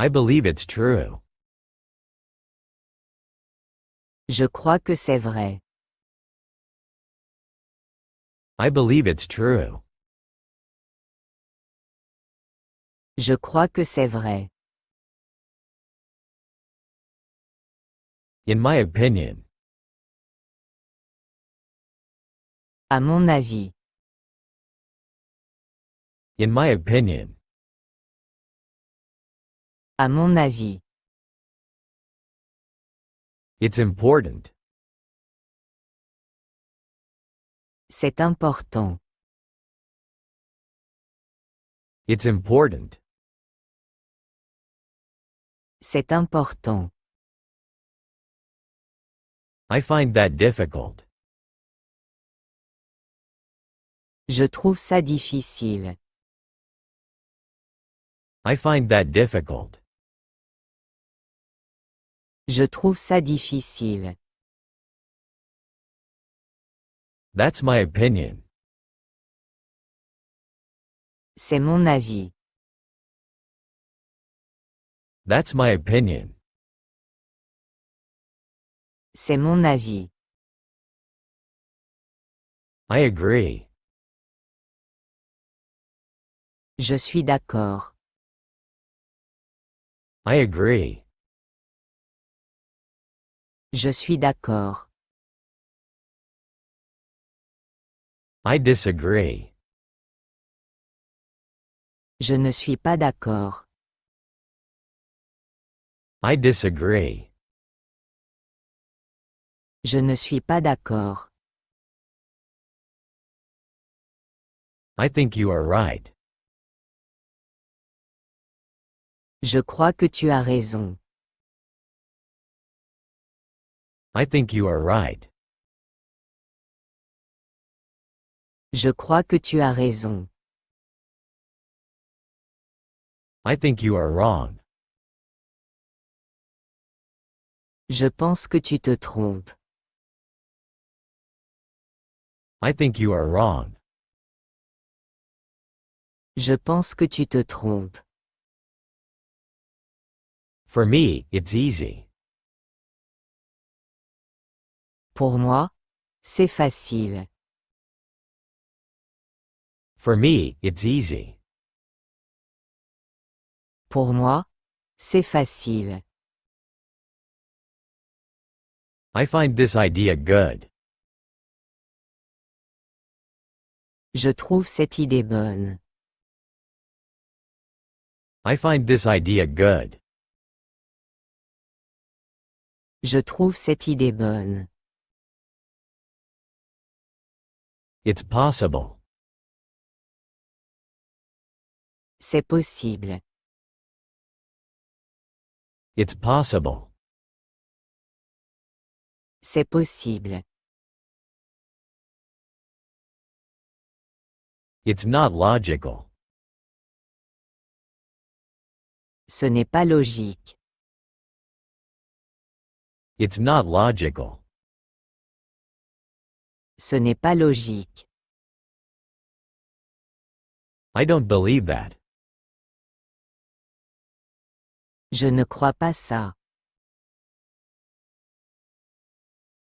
I believe it's true. Je crois que c'est vrai. I believe it's true. Je crois que c'est vrai. In my opinion. À mon avis. In my opinion. À mon avis. It's important. C'est important. It's important. C'est important. I find that difficult. Je trouve ça difficile. I find that difficult. Je trouve ça difficile. That's my opinion. C'est mon avis. That's my opinion. C'est mon avis. I agree. Je suis d'accord. I agree. Je suis d'accord. I disagree. Je ne suis pas d'accord. I disagree. Je ne suis pas d'accord. I think you are right. Je crois que tu as raison. I think you are right. Je crois que tu as raison. I think you are wrong. Je pense que tu te trompes. I think you are wrong. Je pense que tu te trompes. For me, it's easy. Pour moi, c'est facile. For me, it's easy. Pour moi, c'est facile. I find this idea good. Je trouve cette idée bonne. I find this idea good. Je trouve cette idée bonne. It's possible. C'est possible. It's possible. C'est possible. It's not logical. Ce n'est pas logique. It's not logical. Ce n'est pas logique. I don't believe that. Je ne crois pas ça.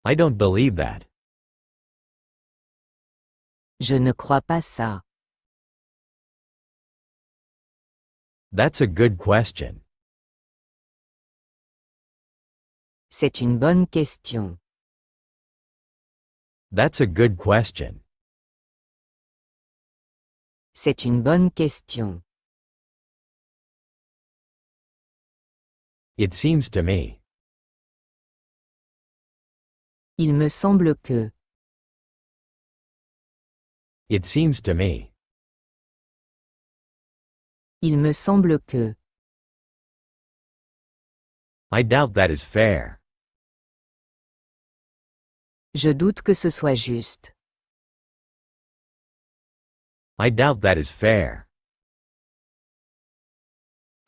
I don't believe that. Je ne crois pas ça. That's a good question. C'est une bonne question. That's a good question. C'est une bonne question. It seems to me. Il me semble que. It seems to me. Il me semble que. I doubt that is fair. Je doute que ce soit juste. I doubt that is fair.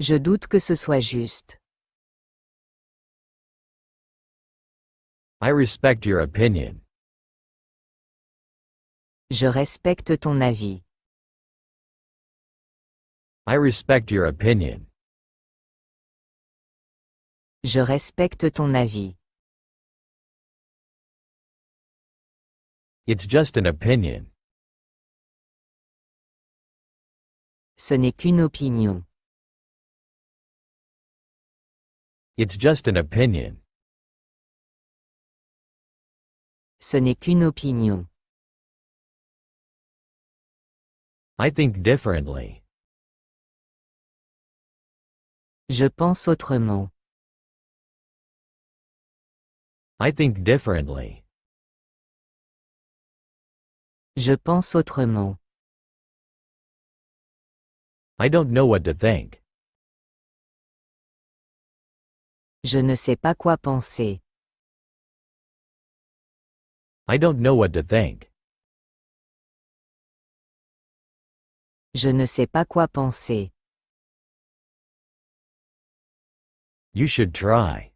Je doute que ce soit juste. I respect your opinion. Je respecte ton avis. I respect your opinion. Je respecte ton avis. It's just an opinion. Ce n'est qu'une opinion. It's just an opinion. Ce n'est qu'une opinion. I think differently. Je pense autrement. I think differently. Je pense autrement. I don't know what to think. Je ne sais pas quoi penser. I don't know what to think. Je ne sais pas quoi penser. You should try.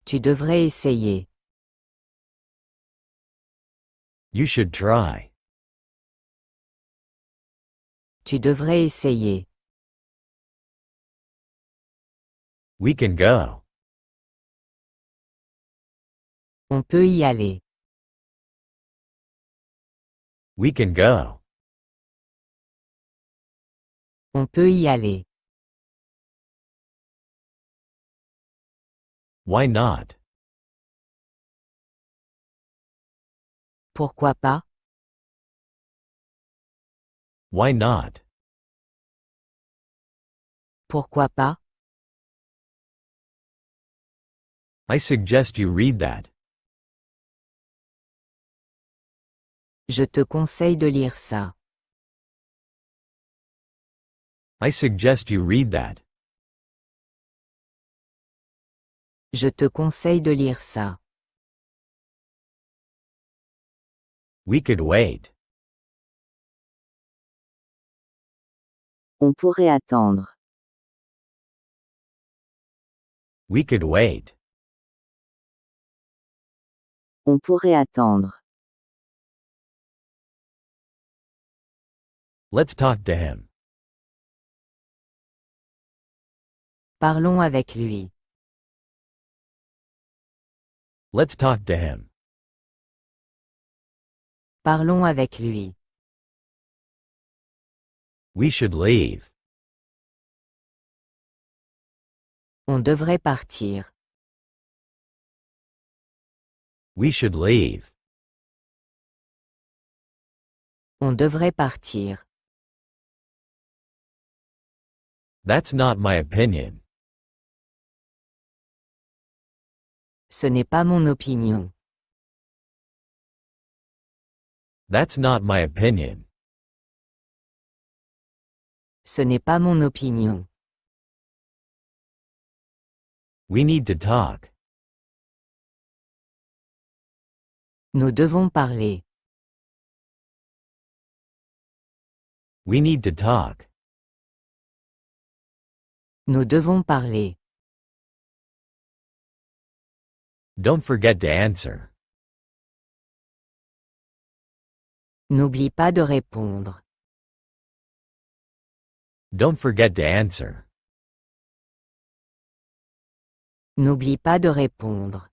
Tu devrais essayer. You should try. Tu devrais essayer. We can go. On peut y aller. We can go. On peut y aller. Why not? Pourquoi pas? Why not? Pourquoi pas? I suggest you read that. Je te conseille de lire ça. I suggest you read that. Je te conseille de lire ça. We could wait. On pourrait attendre. We could wait. On pourrait attendre. Let's talk to him. Parlons avec lui. Let's talk to him. Parlons avec lui. We should leave. On devrait partir. We should leave. On devrait partir. That's not my opinion. Ce n'est pas mon opinion. That's not my opinion. Ce n'est pas mon opinion. We need to talk. Nous devons parler. We need to talk. Nous devons parler. Don't forget to answer. N'oublie pas de répondre. Don't forget to answer. N'oublie pas de répondre.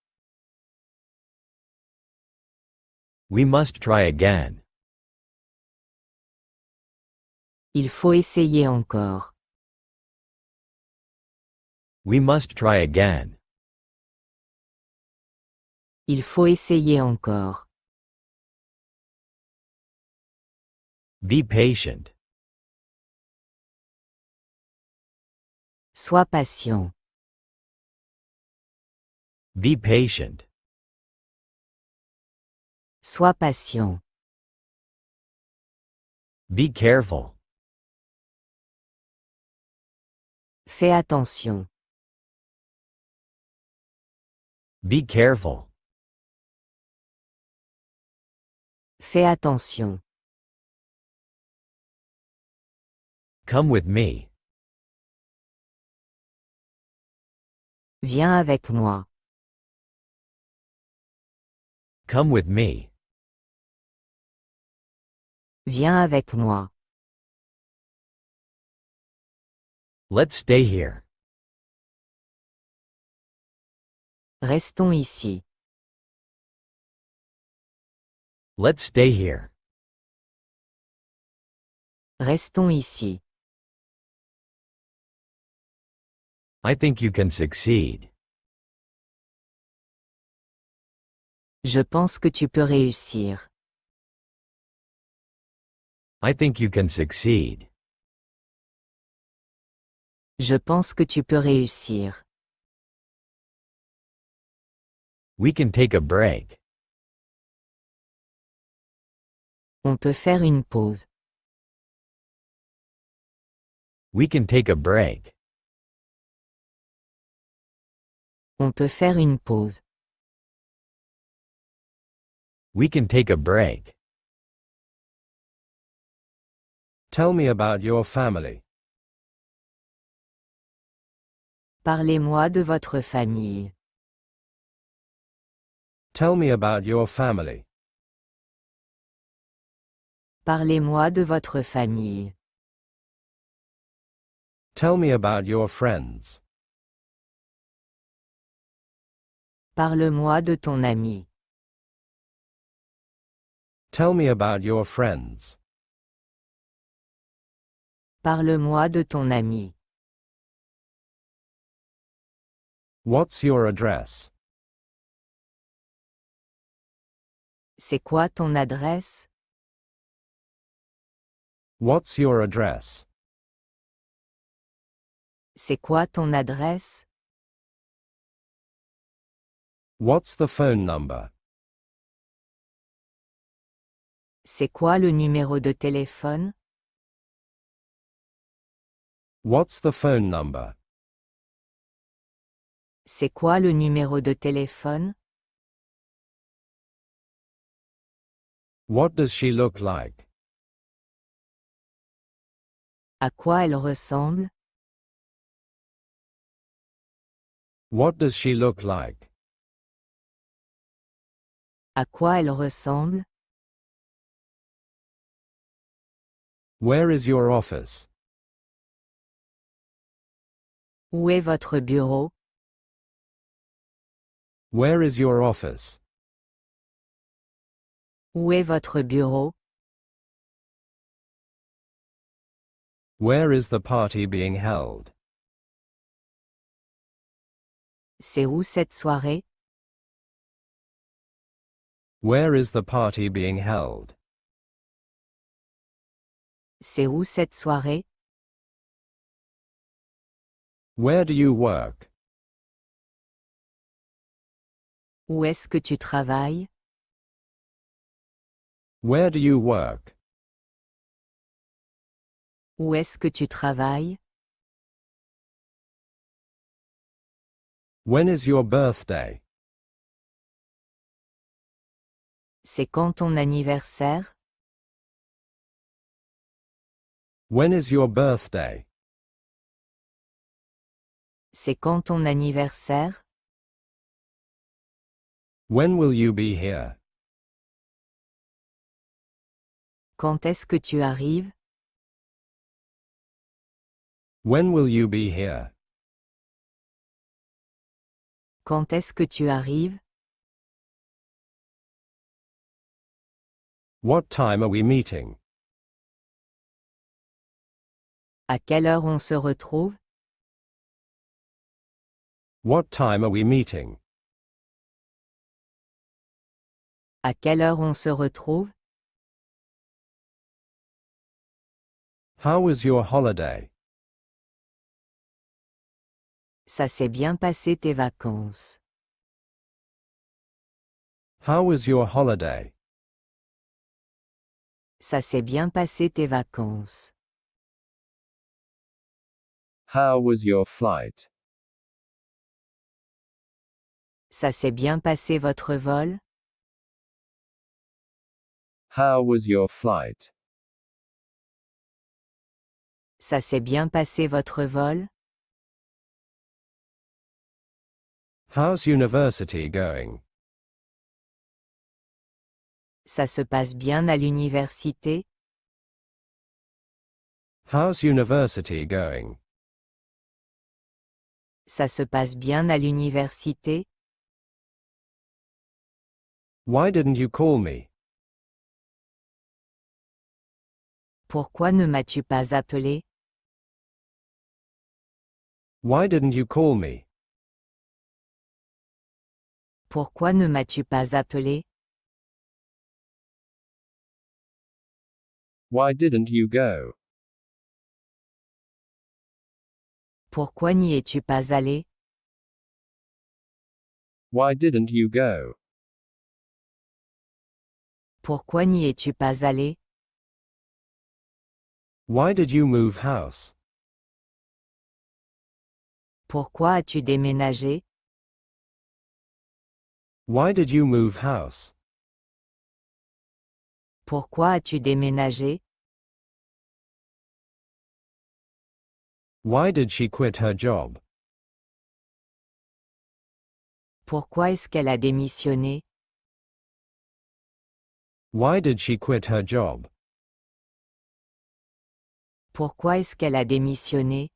We must try again. Il faut essayer encore. We must try again. Il faut essayer encore. Be patient. Sois patient. Be patient. Sois patient. Be careful. Fais attention. Be careful. Fais attention. Come with me. Viens avec moi. Come with me. Viens avec moi. Let's stay here. Restons ici. Let's stay here. Restons ici. I think you can succeed. Je pense que tu peux réussir. I think you can succeed. Je pense que tu peux réussir. We can take a break. On peut faire une pause. We can take a break. On peut faire une pause. We can take a break. Tell me about your family. Parlez-moi de votre famille. Tell me about your family. Parlez-moi de votre famille. Tell me about your friends. Parle-moi de ton ami. Tell me about your friends. Parle-moi de ton ami. What's your address? C'est quoi ton adresse? What's your address? C'est quoi ton adresse? What's the phone number? C'est quoi le numéro de téléphone? What's the phone number? C'est quoi le numéro de téléphone? What does she look like? À quoi elle ressemble? What does she look like? À quoi elle ressemble? Where is your office? Où est votre bureau? Where is your office? Où est votre bureau? Where is the party being held? C'est où cette soirée? Where is the party being held? C'est où cette soirée? Where do you work? Où est-ce que tu travailles? Where do you work? Où est-ce que tu travailles? When is your birthday? C'est quand ton anniversaire? When is your birthday? C'est quand ton anniversaire? When will you be here? Quand est-ce que tu arrives? When will you be here? Quand est-ce que tu arrives? What time are we meeting? À quelle heure on se retrouve? What time are we meeting? À quelle heure on se retrouve? How was your holiday? Ça s'est bien passé tes vacances. How was your holiday? Ça s'est bien passé tes vacances. How was your flight? Ça s'est bien passé votre vol? How was your flight? Ça s'est bien passé votre vol? How's university going? Ça se passe bien à l'université? How's university going? Ça se passe bien à l'université? Why didn't you call me? Pourquoi ne m'as-tu pas appelé? Why didn't you call me? Pourquoi ne m'as-tu pas appelé? Why didn't you go? Pourquoi n'y es-tu pas allé? Why didn't you go? Pourquoi n'y es-tu pas allé? Why did you move house? Pourquoi as-tu déménagé? Why did you move house? Pourquoi as-tu déménagé? Why did she quit her job? Pourquoi est-ce qu'elle a démissionné? Why did she quit her job? Pourquoi est-ce qu'elle a démissionné?